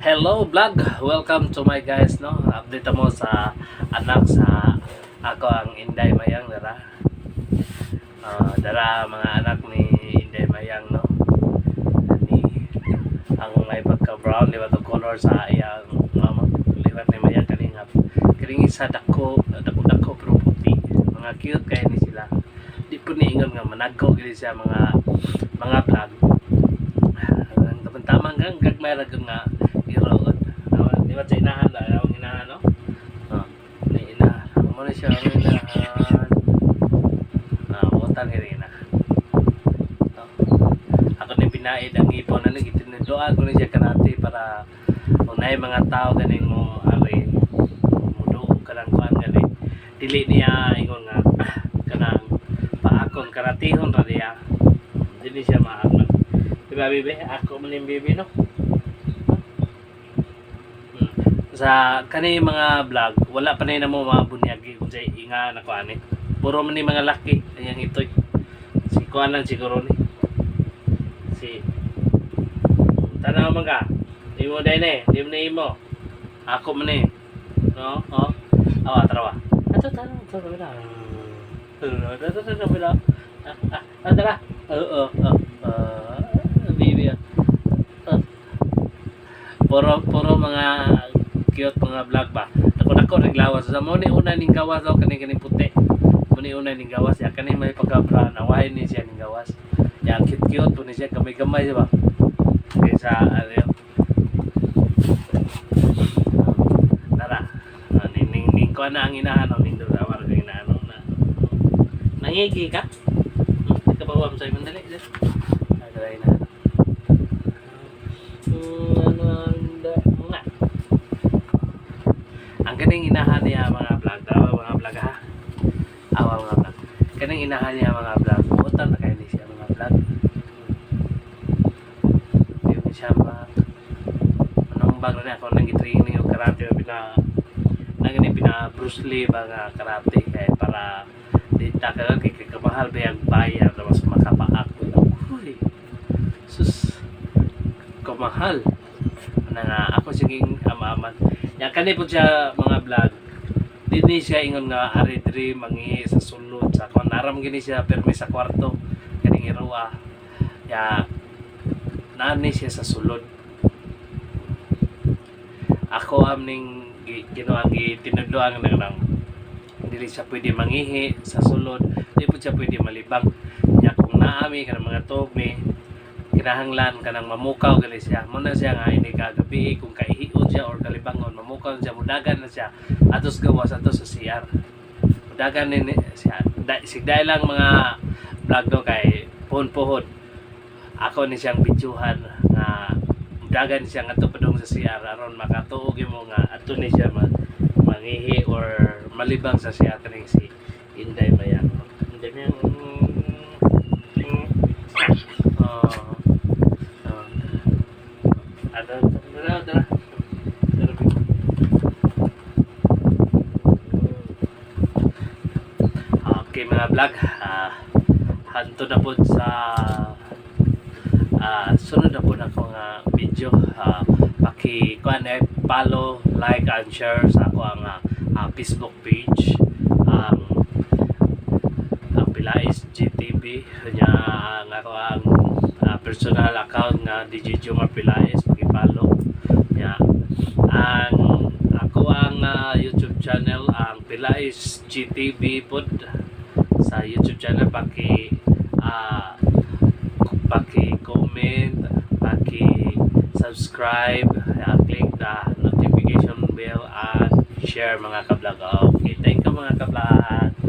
Hello vlog! Welcome to my guys, no? Update mo sa anak sa ako ang Inday Mayang dara. Dara mga anak ni Inday Mayang, no? Ni ang may pagka brown di ba to color sa iyang mama liwat ni Mayang kaningap. Kining isa dako pero puti. Mga cute kay ni sila. Di ko niingon nga managko gid siya mga vlog. Tamang kang gagmay ra nga iroon. Di ba sa inahan la, ang inahan no? Ni ina. Mo na siya ang inahan. Utang hirina. Ako ni pinaid ang ipon na nagitinudoan ko ni siya kanati para unay mga tao ganing mo ari mudo kanang kuan gani. Dili niya ingon nga kanang paakon karatihon ra diya. Dili siya maakon. Diba bibi? Ako man yung bibi no? Sa kanay mga vlog, wala pa na mo mga bunyagi kung sa inga na kuan eh. Puro man ni mga laki, ayang itoy. Si kuan lang siguro ni. Si tanaw man ka. Di mo dai ne, di mo na imo. Ako man eh. No? Oh. Awa tarawa. Ato tara. Tara. Bibi. Puro mga cute mga vlog ba. Dako naglawas sa mo ni una ning gawas daw kani puti. Mo ni una ning gawas ya kani may pagkabra na wahay ni siya ning gawas. Ya cute po ni siya gamay ba. Kaysa ano. Tara. Ning ko na ang inahan ning dawar kay inahan na. Nangigi ka? Kabawam sa imong dali. Agay na. Ang kaning inahan niya mga vlog ha. Mga vlog. Kaning inahan niya mga vlog. Utang na kayo ni siya mga vlog. Yun siya mga anong bag na ako nang gitraining yung karate pina Bruce Lee mga karate kaya para di takagan kay kamahal ba yung bayan na mas makapaak. Uy. Sus. Kamahal. Na ako siging amaman. Ya kani po siya mga vlog. Dili siya ingon nga ari diri mangi sa sulod sa kon aram gini siya permi sa kwarto kaning iruwa. Ya nani siya sa sulod. Ako amning ginoang gitinudloan nang dili siya pwede mangihi sa sulod. Dili po siya pwede malibang. Ya kung naami kanang mga tugmi kinahanglan kanang mamukaw gali siya. Muna siya nga ini kagabi kung kaihiod siya or kalibangon mamukaw siya mudagan na siya atos gawas atos sa CR. Mudagan ni siya. Sigday lang mga vlog do kay puhon-puhon. Ako ni siyang bidyuhan nga mudagan siya nga padung sa CR aron makatuog mo nga ato ni siya mangihi or malibang sa siya kaning si Inday Mayang. Inday Mayang Okay mga vlog, hanto na po sa sunod na po na akong video. Follow, like, and share sa ako ang Facebook page ang Pilais GTV nya ang ako ang personal account nga DJ Jomar Pilais paki-follow nya ang ako ang YouTube channel ang Pilais GTV pod sa YouTube channel paki-comment, paki-subscribe, click the notification bell and share mga kablog. Okay, thank you mga kablog.